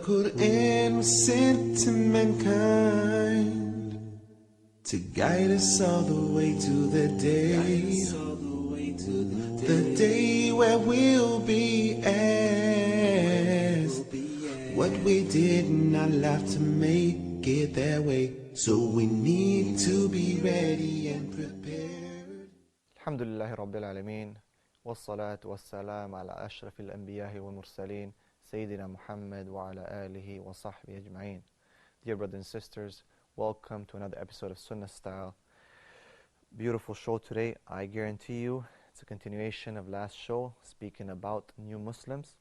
Quran was sent to mankind to guide us all the way to the day where we'll be asked what we did in our life to make it that way. So we need to be ready and prepared. Alhamdulillahi Rabbil Alameen, wassalatu wassalam ala ashrafil anbiya'i wal mursaleen, Sayyidina Muhammad wa ala alihi wa sahbihi ajma'een. Dear brothers and sisters, welcome to another episode of Sunnah Style. Beautiful show today. I guarantee you it's a continuation of last show, speaking about new Muslims.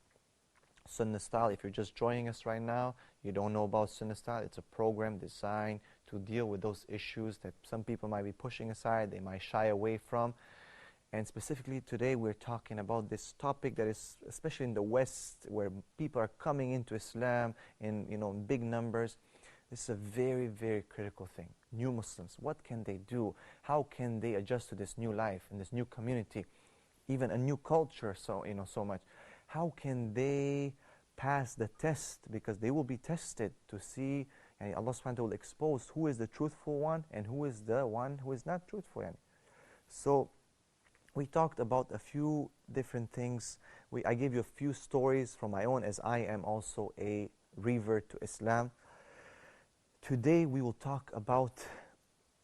Sunnah Style, if you're just joining us right now, you don't know about Sunnah Style, it's a program designed to deal with those issues that some people might be pushing aside, they might shy away from. And specifically today we're talking about this topic that is, especially in the West, where people are coming into Islam in big numbers. This is a very, very critical thing. New Muslims, what can they do? How can they adjust to this new life, in this new community, even a new culture, so much? How can they pass the test? Because they will be tested to see, and Allah subhanahu wa ta'ala will expose who is the truthful one and who is the one who is not truthful. So we talked about a few different things. I gave you a few stories from my own, as I am also a revert to Islam. Today we will talk about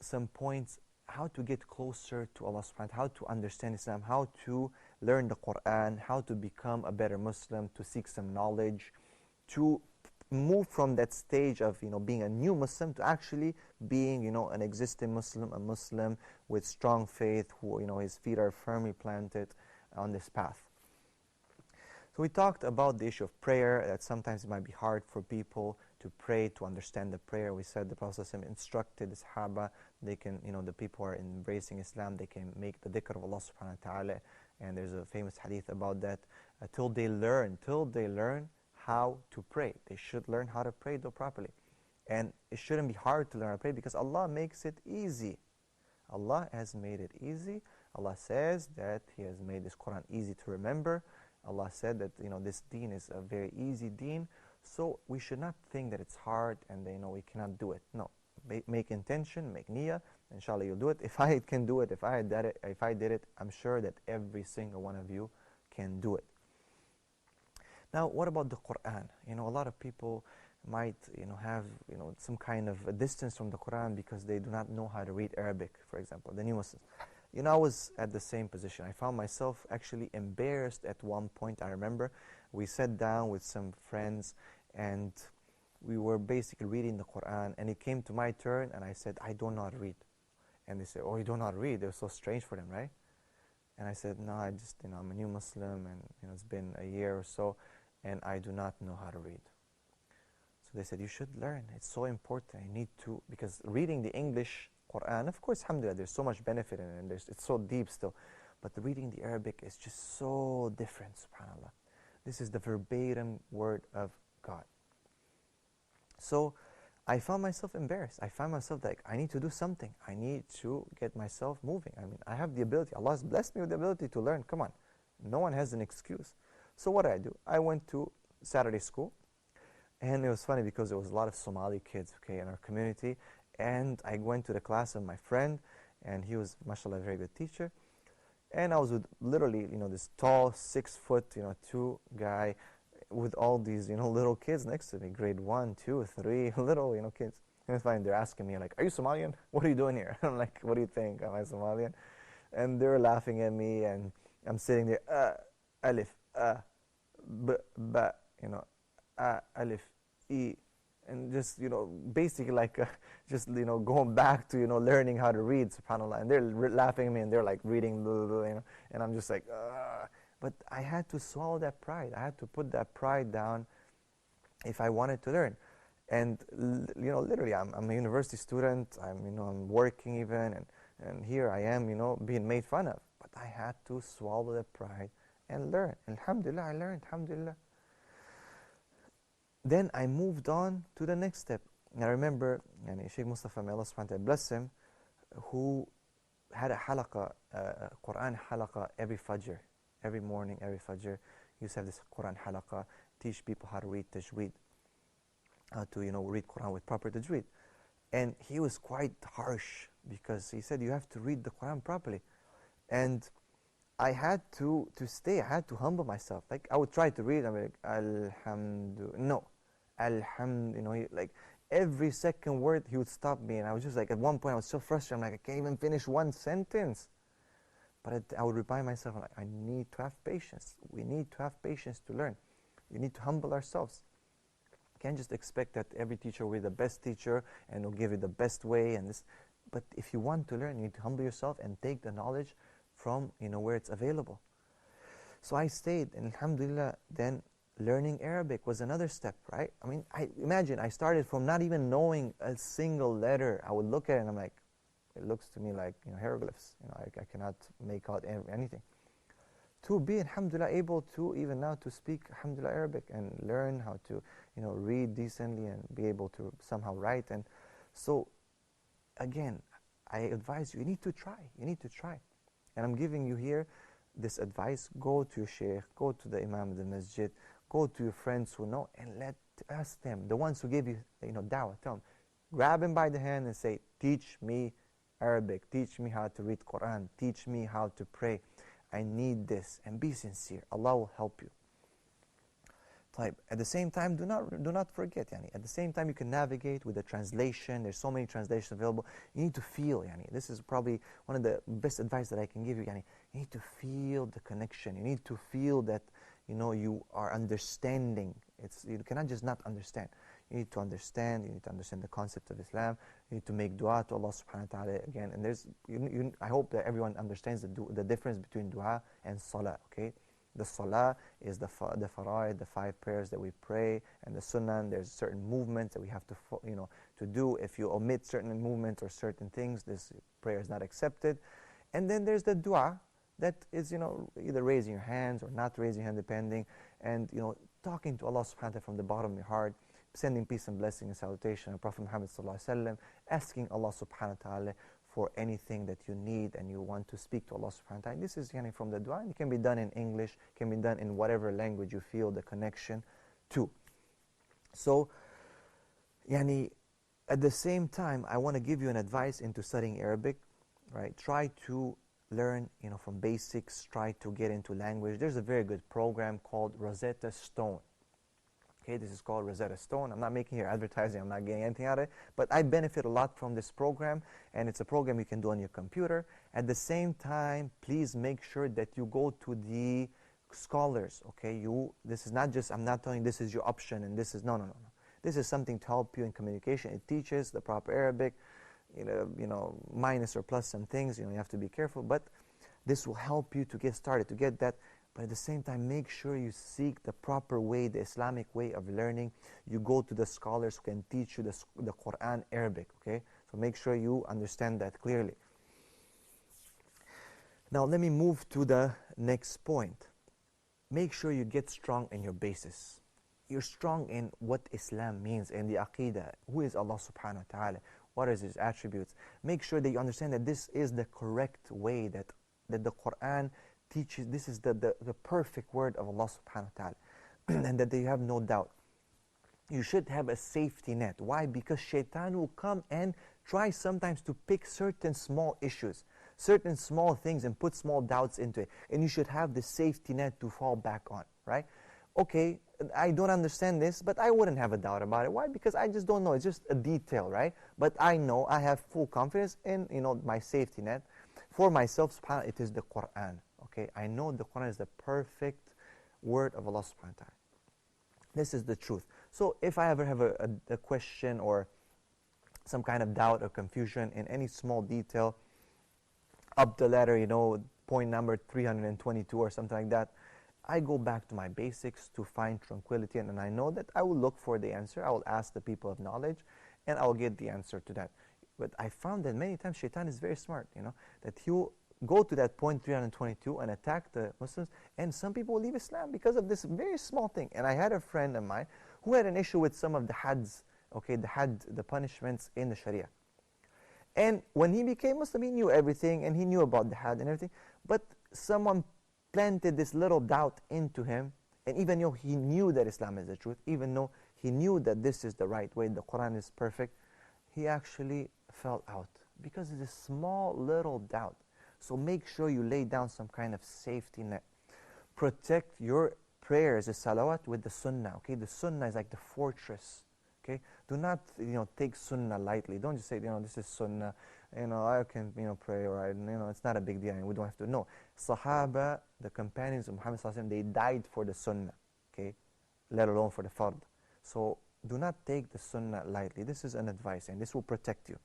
some points, how to get closer to Allah subhanahu wa ta'ala, how to understand Islam, how to learn the Quran, how to become a better Muslim, to seek some knowledge, to move from that stage of being a new Muslim to actually being an existing Muslim, a Muslim with strong faith, who his feet are firmly planted on this path. So we talked about the issue of prayer, that sometimes it might be hard for people to pray, to understand the prayer. We said the Prophet ﷺ instructed the Sahaba, they can, the people who are embracing Islam, they can make the dhikr of Allah subhanahu wa ta'ala, and there's a famous hadith about that, till they learn how to pray. They should learn how to pray though properly. And it shouldn't be hard to learn how to pray because Allah makes it easy. Allah has made it easy. Allah says that He has made this Quran easy to remember. Allah said that this deen is a very easy deen. So we should not think that it's hard and we cannot do it. No. Make intention, make niyyah, inshallah you'll do it. If I can do it, if I did it, I'm sure that every single one of you can do it. Now, what about the Quran? A lot of people might, have, some kind of a distance from the Quran because they do not know how to read Arabic, for example, the new Muslims. I was at the same position. I found myself actually embarrassed at one point. I remember we sat down with some friends and we were basically reading the Quran, and it came to my turn and I said, I don't know how to read. And they said, oh, you don't know how to read? It was so strange for them, right? And I said, no, I just, I'm a new Muslim and it's been a year or so, and I do not know how to read. So they said, you should learn. It's so important. You need to, because reading the English Quran, of course, alhamdulillah, there's so much benefit in it, and it's so deep still. But reading the Arabic is just so different, subhanAllah. This is the verbatim word of God. So I found myself embarrassed. I found myself like, I need to do something. I need to get myself moving. I have the ability. Allah has blessed me with the ability to learn. Come on. No one has an excuse. So what did? I went to Saturday school, and it was funny because there was a lot of Somali kids, in our community, and I went to the class of my friend, and he was, mashallah, a very good teacher, and I was with literally, this tall, 6 foot, 2 guy with all these, little kids next to me, grade 1, 2, 3, little, kids. And it's fine, they're asking me, like, are you Somalian? What are you doing here? I'm like, what do you think? Am I Somalian? And they're laughing at me, and I'm sitting there, alif, b, ba, alif, e, and just, basically like, just, going back to, learning how to read, subhanAllah. And they're laughing at me, and they're like reading, blah, blah, blah, and I'm just like, But I had to swallow that pride. I had to put that pride down if I wanted to learn. And, literally, I'm a university student, I'm working even, and here I am, being made fun of. But I had to swallow that pride and learn. Alhamdulillah, I learned, alhamdulillah. Then I moved on to the next step. And I remember Sheikh Mustafa, may Allah subhanahu wa ta'ala bless him, who had a halaqah, Quran halaqah every Fajr. Every morning, every Fajr, he used to have this Quran halaqah, teach people how to read tajweed. how to, read Quran with proper tajweed. And he was quite harsh because he said you have to read the Quran properly. And I had to stay. I had to humble myself. Like I would try to read. I'm like Alhamdulillah. No, Alhamd. Like every second word he would stop me, and I was just like, at one point I was so frustrated. I'm like, I can't even finish one sentence. But I would remind myself, like, I need to have patience. We need to have patience to learn. We need to humble ourselves. You can't just expect that every teacher will be the best teacher and will give you the best way and this. But if you want to learn, you need to humble yourself and take the knowledge from where it's available. So I stayed, and alhamdulillah, then learning Arabic was another step, right? I mean, imagine I started from not even knowing a single letter. I would look at it and I'm like, it looks to me like hieroglyphs. I cannot make out anything. To be, alhamdulillah, able to even now to speak, alhamdulillah, Arabic and learn how to read decently and be able to somehow write. And so again, I advise you, you need to try. You need to try. And I'm giving you here this advice. Go to your sheikh, go to the imam of the masjid, go to your friends who know, and ask them, the ones who give you da'wah, tell them, grab him by the hand and say, teach me Arabic, teach me how to read Quran, teach me how to pray. I need this, and be sincere. Allah will help you. At the same time, do not forget, at the same time you can navigate with the translation. There's so many translations available. You need to feel, this is probably one of the best advice that I can give you, you need to feel the connection. You need to feel that, you are understanding. You cannot just not understand. You need to understand. You need to understand the concept of Islam. You need to make dua to Allah subhanahu wa ta'ala again. And there's, I hope that everyone understands the difference between dua and salah, okay? The salah is the fara'id, the 5 prayers that we pray, and the sunnah. There's certain movements that we have to, to do. If you omit certain movements or certain things, this prayer is not accepted. And then there's the dua that is, either raising your hands or not raising your hand, depending, and talking to Allah subhanahu wa ta'ala from the bottom of your heart, sending peace and blessing and salutation on Prophet Muhammad sallallahu alaihi wasallam, asking Allah subhanahu wa ta'ala for anything that you need and you want to speak to Allah subhanahu wa ta'ala. This is from the dua. It can be done in English, can be done in whatever language you feel the connection to. So, at the same time, I want to give you an advice into studying Arabic, right? Try to learn, from basics, try to get into language. There's a very good program called Rosetta Stone. Okay, this is called Rosetta Stone. I'm not making here advertising, I'm not getting anything out of it, but I benefit a lot from this program, and it's a program you can do on your computer. At the same time, please make sure that you go to the scholars, okay? This is not just, I'm not telling you this is your option and this is, no. This is something to help you in communication. It teaches the proper Arabic, minus or plus some things, you have to be careful, but this will help you to get started, to get that. But at the same time, make sure you seek the proper way, the Islamic way of learning. You go to the scholars who can teach you the Quran Arabic, okay? So make sure you understand that clearly. Now let me move to the next point. Make sure you get strong in your basis. You're strong in what Islam means, in the Aqidah. Who is Allah subhanahu wa ta'ala? What are His attributes? Make sure that you understand that this is the correct way, that the Quran teaches, this is the perfect word of Allah subhanahu wa ta'ala, and that you have no doubt. You should have a safety net. Why? Because shaitan will come and try sometimes to pick certain small issues, certain small things, and put small doubts into it. And you should have the safety net to fall back on, right? Okay, I don't understand this, but I wouldn't have a doubt about it. Why? Because I just don't know. It's just a detail, right? But I know, I have full confidence in, my safety net. For myself, subhanAllah, it is the Quran. Okay, I know the Quran is the perfect word of Allah subhanahu wa ta'ala. This is the truth. So if I ever have a question or some kind of doubt or confusion in any small detail, up the ladder, point number 322 or something like that, I go back to my basics to find tranquility, and I know that I will look for the answer. I will ask the people of knowledge, and I will get the answer to that. But I found that many times shaitan is very smart, that he will go to that point 322 and attack the Muslims, and some people will leave Islam because of this very small thing. And I had a friend of mine who had an issue with some of the hads, okay, the punishments in the Sharia. And when he became Muslim, he knew everything, and he knew about the had and everything, but someone planted this little doubt into him, and even though he knew that Islam is the truth, even though he knew that this is the right way, the Quran is perfect, he actually fell out because it's a small little doubt. So make sure you lay down some kind of safety net. Protect your prayers, the salawat, with the sunnah. Okay, the sunnah is like the fortress. Okay, do not take sunnah lightly. Don't just say this is sunnah. I can pray, or it's not a big deal. We don't have to. No, Sahaba, the companions of Muhammad sallallahu alaihi wasallam, they died for the sunnah. Okay, let alone for the fard. So do not take the sunnah lightly. This is an advice, and this will protect you.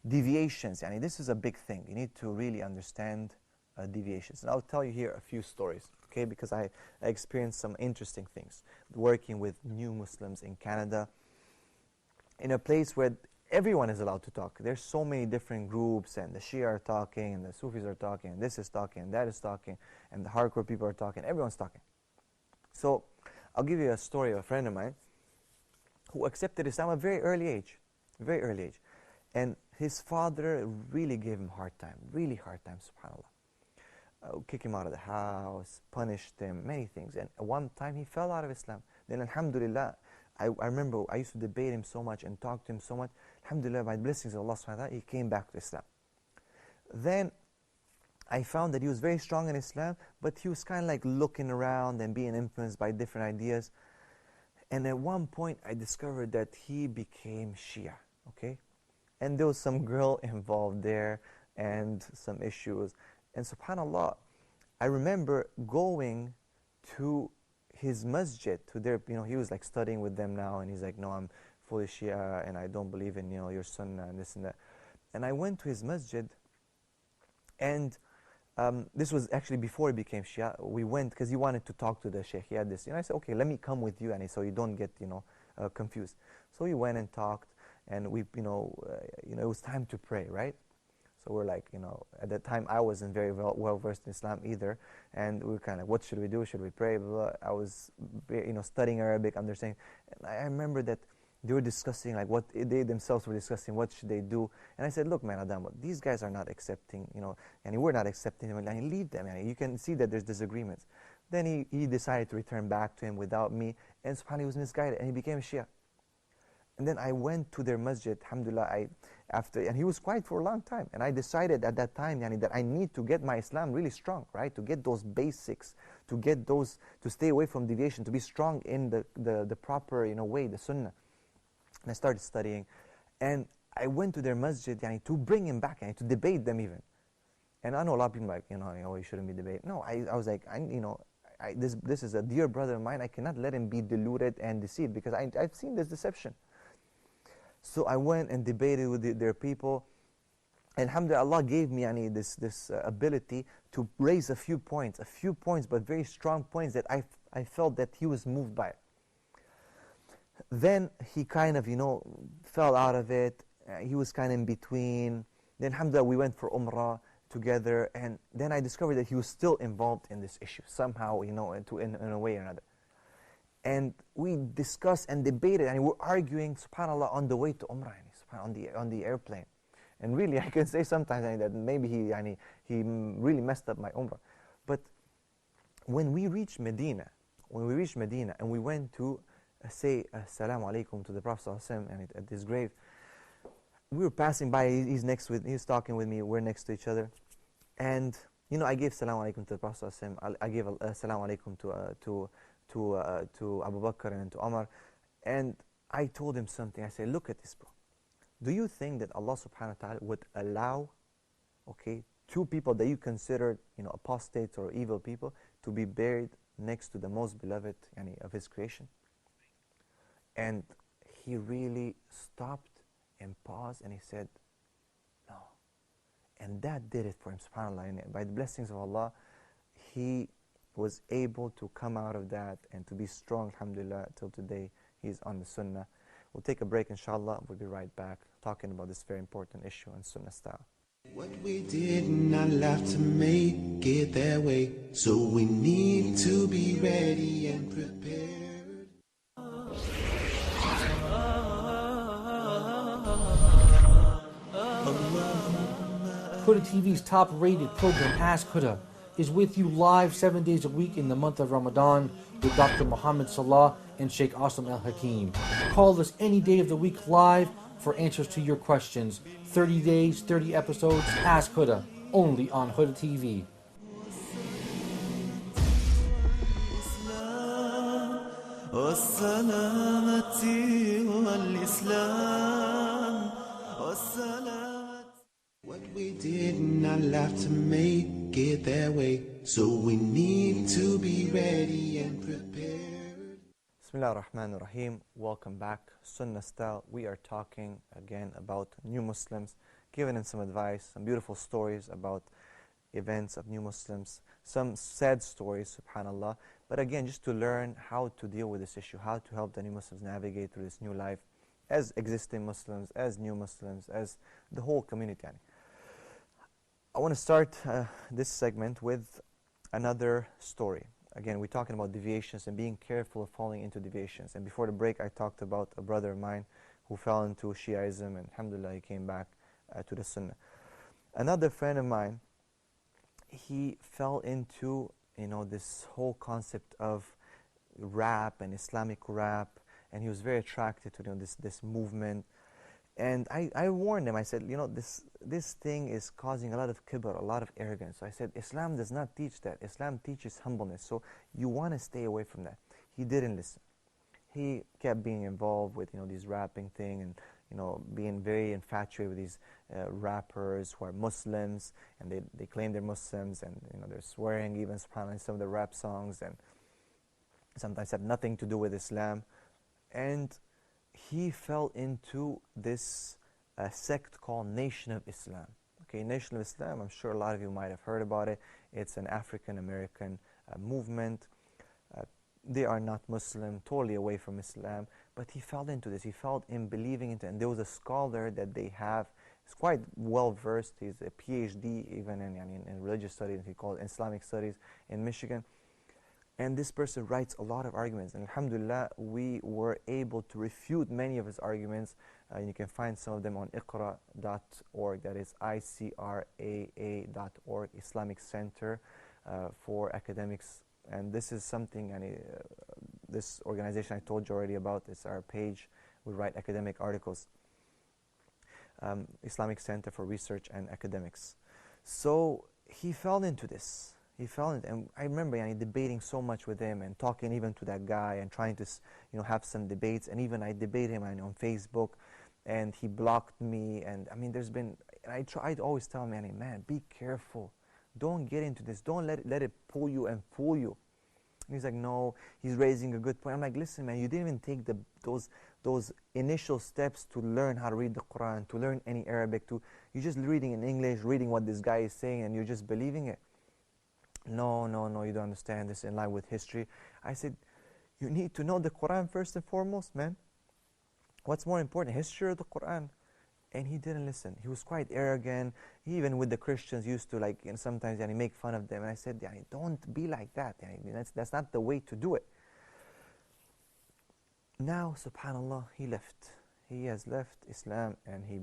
Deviations, this is a big thing. You need to really understand deviations. And I'll tell you here a few stories, okay? Because I experienced some interesting things working with new Muslims in Canada, in a place where everyone is allowed to talk. There's so many different groups, and the Shia are talking, and the Sufis are talking, and this is talking, and that is talking, and the hardcore people are talking. Everyone's talking. So I'll give you a story of a friend of mine who accepted Islam at a very early age, and his father really gave him really hard time, subhanAllah. Kick him out of the house, punished him, many things. And one time he fell out of Islam. Then alhamdulillah, I remember I used to debate him so much and talk to him so much. Alhamdulillah, by the blessings of Allah subhanahu wa ta'ala, he came back to Islam. Then I found that he was very strong in Islam, but he was kind of like looking around and being influenced by different ideas. And at one point I discovered that he became Shia, okay? And there was some girl involved there and some issues. And subhanAllah, I remember going to his masjid, to their, he was like studying with them now, and he's like, no, I'm fully Shia, and I don't believe in, your sunnah, and this and that. And I went to his masjid, and this was actually before he became Shia. We went, because he wanted to talk to the sheikh. He had this, I said, okay, let me come with you, and so you don't get, confused. So we went and talked, and we, it was time to pray, right? So we're like, at that time I wasn't very well versed in Islam either, and we were kind of like, what should we do? Should we pray? Blah, blah. I was, studying Arabic, understanding. And I remember that they were discussing, like, what they themselves were discussing, what should they do? And I said, look, man, Adam, these guys are not accepting, and we're not accepting them, and leave them. You can see that there's disagreements. Then he decided to return back to him without me, and subhanAllah, he was misguided, and he became a Shia. And then I went to their masjid, alhamdulillah, and he was quiet for a long time. And I decided at that time, that I need to get my Islam really strong, right? To get those basics, to get those, to stay away from deviation, to be strong in the proper, way, the sunnah. And I started studying. And I went to their masjid, to bring him back, to debate them even. And I know a lot of people are like, you shouldn't be debating. No, I was like, this is a dear brother of mine. I cannot let him be deluded and deceived, because I've seen this deception. So I went and debated with their people, and alhamdulillah, Allah gave me this ability to raise a few points, but very strong points that I felt that he was moved by. Then he kind of, fell out of it. He was kind of in between. Then alhamdulillah, we went for Umrah together, and then I discovered that he was still involved in this issue somehow, in a way or another. And we discussed and debated, and we were arguing, subhanAllah, on the way to Umrah, on the airplane. And really, I can say sometimes that maybe he really messed up my Umrah. But when we reached Medina, and we went to say Assalamu alaikum to the Prophet ﷺ, and at his grave, we were passing by. He's talking with me. We're next to each other, and I gave Assalamu alaikum to the Prophet ﷺ. I gave Assalamu alaikum to Abu Bakr and to Umar, and I told him something. I said, look at this, bro. Do you think that Allah subhanahu wa ta'ala would allow, two people that you considered, apostates or evil people, to be buried next to the most beloved of His creation? And he really stopped and paused, and he said, no. And that did it for him, subhanAllah. And by the blessings of Allah, he was able to come out of that and to be strong, alhamdulillah, till today. He's on the sunnah. We'll take a break, inshallah. We'll be right back talking about this very important issue on Sunnah Style. What we did not have to make it that way, so we need to be ready and prepared. Huda TV's top-rated program, Ask Huda, is with you live 7 days a week in the month of Ramadan with Dr. Muhammad Salah and Sheikh Asim Al-Hakim. Call us any day of the week live for answers to your questions. 30 days, 30 episodes, Ask Huda, only on Huda TV. What we did not have to make it that way, so we need to be ready and prepared. Bismillah ar-Rahman ar-Rahim. Welcome back. Sunnah Style. We are talking again about new Muslims, giving them some advice, some beautiful stories about events of new Muslims, some sad stories, subhanAllah. But again, just to learn how to deal with this issue, how to help the new Muslims navigate through this new life as existing Muslims, as new Muslims, as the whole community. I want to start this segment with another story. Again, we're talking about deviations and being careful of falling into deviations. And before the break, I talked about a brother of mine who fell into Shiaism, and alhamdulillah, he came back to the Sunnah. Another friend of mine, he fell into this whole concept of rap and Islamic rap, and he was very attracted to this movement. And I warned him. I said, this thing is causing a lot of kibr, a lot of arrogance. So I said, Islam does not teach that. Islam teaches humbleness. So you want to stay away from that. He didn't listen. He kept being involved with these rapping thing, and being very infatuated with these rappers who are Muslims, and they claim they're Muslims, and they're swearing even subhanAllah in some of the rap songs, and sometimes have nothing to do with Islam. And he fell into this sect called Nation of Islam. Okay, Nation of Islam, I'm sure a lot of you might have heard about it. It's an African-American movement. They are not Muslim, totally away from Islam, but he fell into this. He fell in believing into it. And there was a scholar that they have. He's quite well-versed. He's a PhD even in religious studies. He called Islamic studies in Michigan. And this person writes a lot of arguments. And alhamdulillah, we were able to refute many of his arguments. You can find some of them on iqra.org. That is ICRAA.org, Islamic Center for Academics. And this is something, this organization I told you already about. It's our page. We write academic articles. Islamic Center for Research and Academics. So he fell into this. And I remember debating so much with him and talking even to that guy and trying to have some debates. And even I debate him on Facebook, and he blocked me. And there's been, and I tried to always tell him, man, be careful. Don't get into this. Don't let it pull you and fool you. And he's like, no, he's raising a good point. I'm like, listen, man, you didn't even take those initial steps to learn how to read the Quran, to learn any Arabic. You're just reading in English, reading what this guy is saying, and you're just believing it. No, you don't understand this in line with history. I said, you need to know the Quran first and foremost, man. What's more important, history or the Quran? And he didn't listen. He was quite arrogant. He, even with the Christians, used to sometimes make fun of them. And I said, don't be like that. That's not the way to do it. Now, subhanAllah, he left. He has left Islam, and he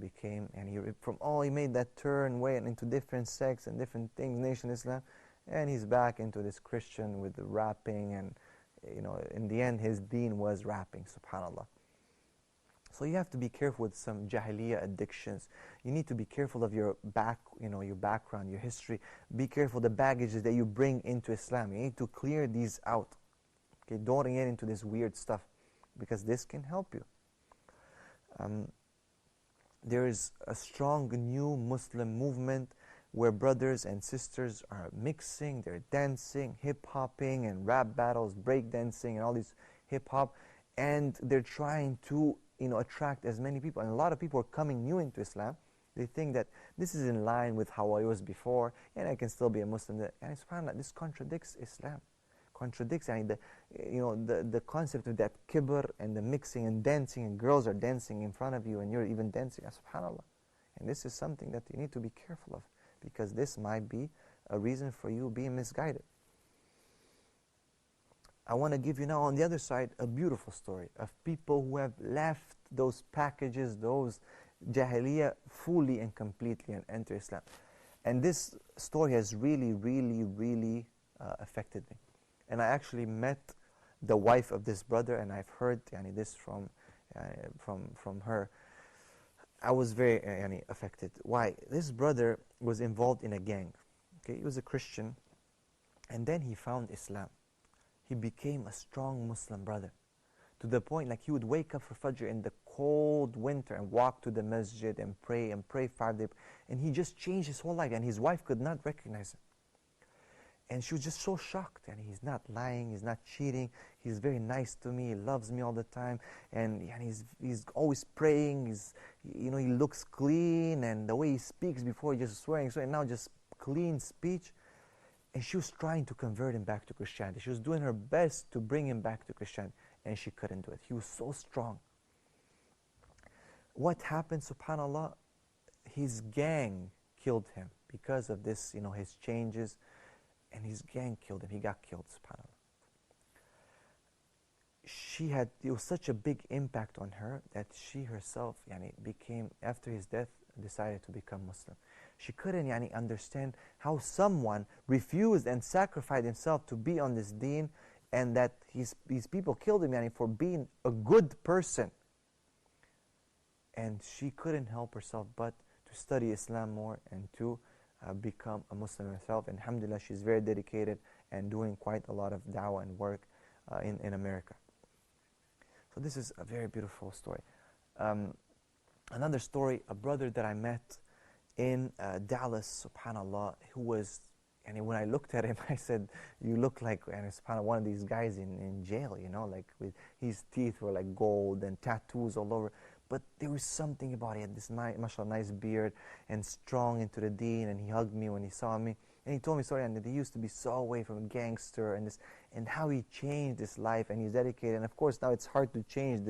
made that turn, went into different sects and different things, Nation Islam. And he's back into this Christian with the rapping, and in the end his deen was rapping, subhanAllah. So you have to be careful with some jahiliyyah addictions. You need to be careful of your background, your history. Be careful the baggages that you bring into Islam. You need to clear these out. Okay, don't get into this weird stuff, because this can help you. There is a strong new Muslim movement where brothers and sisters are mixing, they're dancing, hip-hopping, and rap battles, break-dancing, and all these hip-hop, and they're trying to attract as many people. And a lot of people are coming new into Islam. They think that this is in line with how I was before, and I can still be a Muslim. And subhanAllah, this contradicts Islam. Contradicts the concept of that kibr and the mixing and dancing, and girls are dancing in front of you, and you're even dancing, subhanAllah. And this is something that you need to be careful of, because this might be a reason for you being misguided. I want to give you now on the other side a beautiful story of people who have left those packages, those jahiliyyah, fully and completely, and enter Islam. And this story has really, really, really affected me. And I actually met the wife of this brother, and I've heard this from her. I was very affected. Why? This brother was involved in a gang. Okay, he was a Christian, and then he found Islam. He became a strong Muslim brother, to the point like he would wake up for Fajr in the cold winter and walk to the masjid and pray 5 days. And he just changed his whole life, and his wife could not recognize him. And she was just so shocked. And he's not lying, he's not cheating, he's very nice to me, he loves me all the time, and he's always praying, he looks clean, and the way he speaks before he just swearing, so now just clean speech. And she was trying to convert him back to Christianity. She was doing her best to bring him back to Christianity, and she couldn't do it. He was so strong. What happened, subhanAllah? His gang killed him because of this, his changes, and his gang killed him. He got killed, subhanAllah. It was such a big impact on her that she herself, became, after his death, decided to become Muslim. She couldn't understand how someone refused and sacrificed himself to be on this deen, and that these people killed him for being a good person. And she couldn't help herself but to study Islam more and to become a Muslim herself. And alhamdulillah, she's very dedicated and doing quite a lot of da'wah and work in America. So this is a very beautiful story. Another story, a brother that I met in Dallas, subhanAllah, who was, and when I looked at him, I said, you look like, and subhanAllah, one of these guys in jail, like with his teeth were like gold and tattoos all over. But there was something about it. He had this mashallah, nice beard and strong into the deen, and he hugged me when he saw me. And he told me, sorry, and that he used to be so away from a gangster, and how he changed his life, and he's dedicated. And of course, now it's hard to change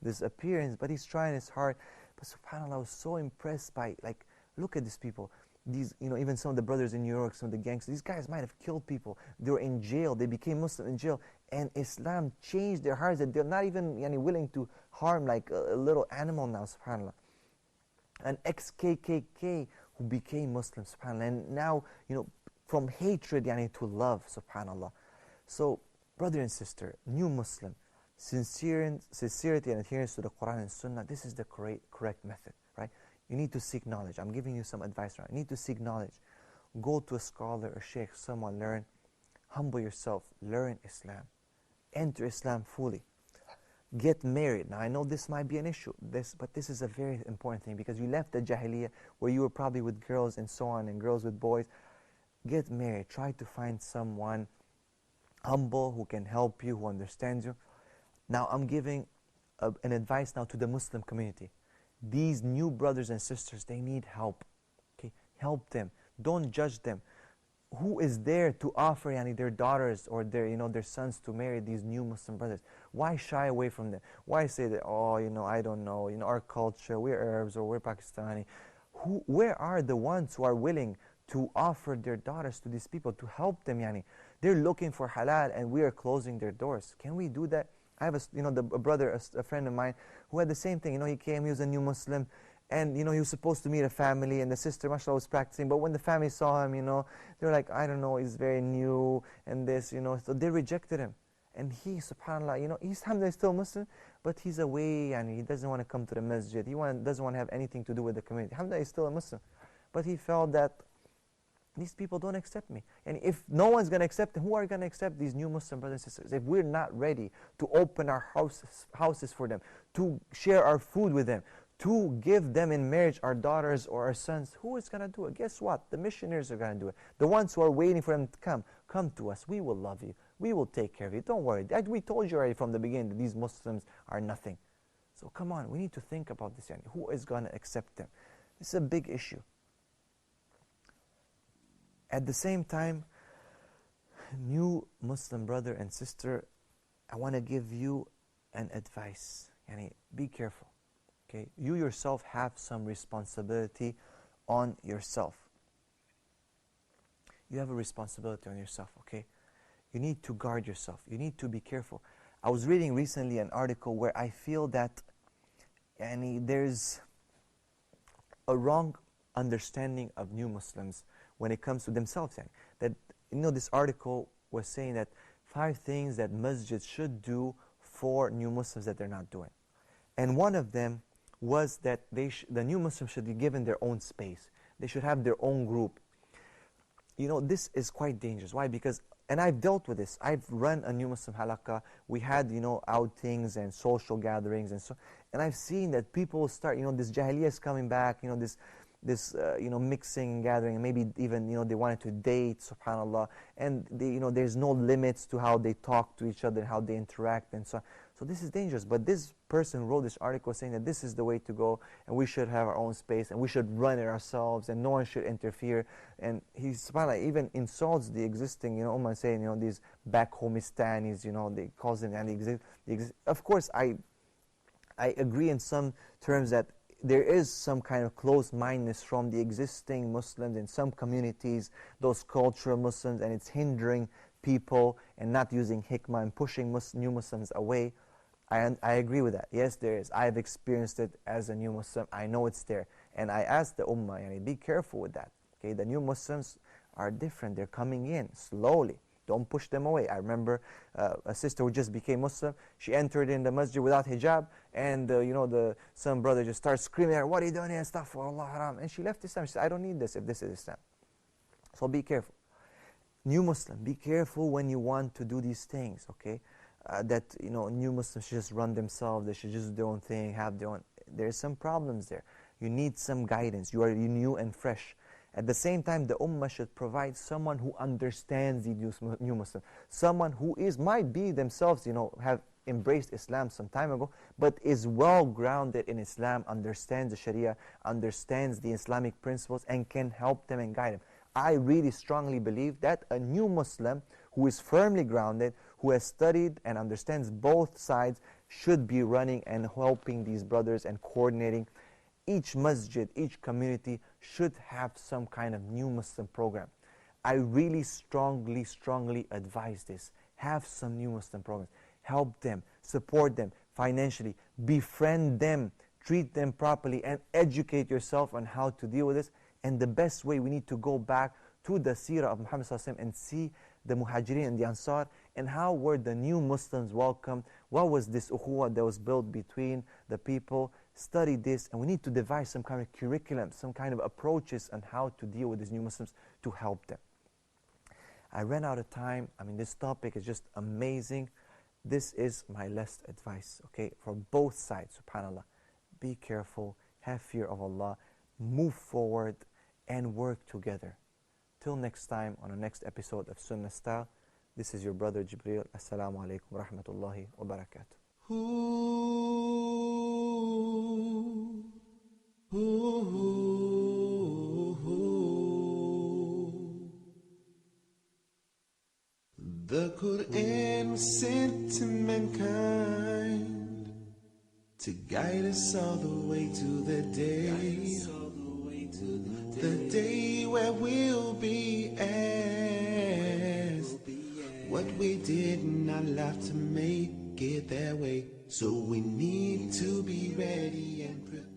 this appearance, but he's trying his hard. But subhanAllah, I was so impressed by, like, look at these people. These, even some of the brothers in New York, some of the gangsters, these guys might have killed people. They were in jail. They became Muslim in jail. And Islam changed their hearts, that they're not even willing to harm like a little animal now, subhanAllah. An ex-KKK who became Muslim, subhanAllah. And now, from hatred to love, subhanAllah. So, brother and sister, new Muslim, sincerity and adherence to the Quran and Sunnah, this is the correct method, right? You need to seek knowledge. I'm giving you some advice now. You need to seek knowledge. Go to a scholar or sheikh, someone, learn. Humble yourself. Learn Islam. Enter Islam fully. Get married. Now, I know this might be an issue, but this is a very important thing, because you left the Jahiliyyah where you were probably with girls and so on, and girls with boys. Get married. Try to find someone humble who can help you, who understands you. Now, I'm giving an advice now to the Muslim community. These new brothers and sisters, they need help. Okay, help them. Don't judge them. Who is there to offer their daughters or their sons to marry these new Muslim brothers? Why shy away from them? Why say that, I don't know, our culture, we're Arabs or we're Pakistani? Where are the ones who are willing to offer their daughters to these people, to help them? They're looking for halal and we are closing their doors. Can we do that? I have a brother, a friend of mine, who had the same thing. He came, he was a new Muslim, and he was supposed to meet a family, and the sister, mashallah, was practicing. But when the family saw him, they were like, I don't know, he's very new, and this, so they rejected him. And he, subhanAllah, he's still Muslim, but he's away, and he doesn't want to come to the masjid. He doesn't want to have anything to do with the community. Alhamdulillah, he's still a Muslim. But he felt that these people don't accept me. And if no one's going to accept them, who are going to accept these new Muslim brothers and sisters? If we're not ready to open our houses for them, to share our food with them, to give them in marriage our daughters or our sons, who is going to do it? Guess what? The missionaries are going to do it. The ones who are waiting for them to come to us. We will love you. We will take care of you. Don't worry. We told you already from the beginning that these Muslims are nothing. So come on, we need to think about this. Who is going to accept them? This is a big issue. At the same time, new Muslim brother and sister, I want to give you an advice. Be careful. Okay? You yourself have some responsibility on yourself. You have a responsibility on yourself, okay? You need to guard yourself. You need to be careful. I was reading recently an article where I feel that there's a wrong understanding of new Muslims when it comes to themselves. That, this article was saying that 5 things that masjids should do for new Muslims that they're not doing. And one of them was that the new Muslims should be given their own space. They should have their own group. This is quite dangerous. Why? Because, and I've dealt with this. I've run a new Muslim halaqah. We had, outings and social gatherings and I've seen that people start, this jahiliyyah is coming back, this mixing and gathering, and maybe even, they wanted to date, subhanAllah, and there's no limits to how they talk to each other, how they interact, and so on. So this is dangerous. But this person wrote this article saying that this is the way to go, and we should have our own space, and we should run it ourselves, and no one should interfere. And he, subhanAllah, even insults the existing, Ummah, saying, these back homistanis, they call them, and they exist. Of course, I agree in some terms that there is some kind of closed-mindedness from the existing Muslims in some communities, those cultural Muslims, and it's hindering people and not using hikmah and pushing new Muslims away. I agree with that. Yes, there is. I've experienced it as a new Muslim. I know it's there. And I ask the Ummah, be careful with that. Okay, the new Muslims are different. They're coming in slowly. Don't push them away. I remember a sister who just became Muslim. She entered in the masjid without hijab, and some brother just started screaming at her, "What are you doing here? Astaghfirullah, haram." And she left Islam. She said, "I don't need this if this is Islam." So be careful. New Muslim, be careful when you want to do these things, okay? That, new Muslims should just run themselves. They should just do their own thing, have their own. There's some problems there. You need some guidance. You are new and fresh. At the same time, the Ummah should provide someone who understands the new Muslim. Someone who might be themselves, have embraced Islam some time ago, but is well grounded in Islam, understands the Sharia, understands the Islamic principles, and can help them and guide them. I really strongly believe that a new Muslim who is firmly grounded, who has studied and understands both sides, should be running and helping these brothers and coordinating. Each masjid, each community should have some kind of new Muslim program. I really strongly advise this. Have some new Muslim programs. Help them, support them financially, befriend them, treat them properly, and educate yourself on how to deal with this. And the best way, we need to go back to the seerah of Muhammad ﷺ and see the Muhajirin and the Ansar, and how were the new Muslims welcomed. What was this ukhuwah that was built between the people? Study this, and we need to devise some kind of curriculum, some kind of approaches on how to deal with these new Muslims to help them. I ran out of time. This topic is just amazing. This is my last advice, okay, for both sides, subhanAllah. Be careful, have fear of Allah, move forward, and work together. Till next time, on the next episode of Sunnah Style, this is your brother Gabriel. Assalamu alaikum wa rahmatullahi wa barakatuh. The Quran was sent to mankind to guide us all the way to the day where we'll be asked what we did in our life to make it that way. So we need to be ready and prepared.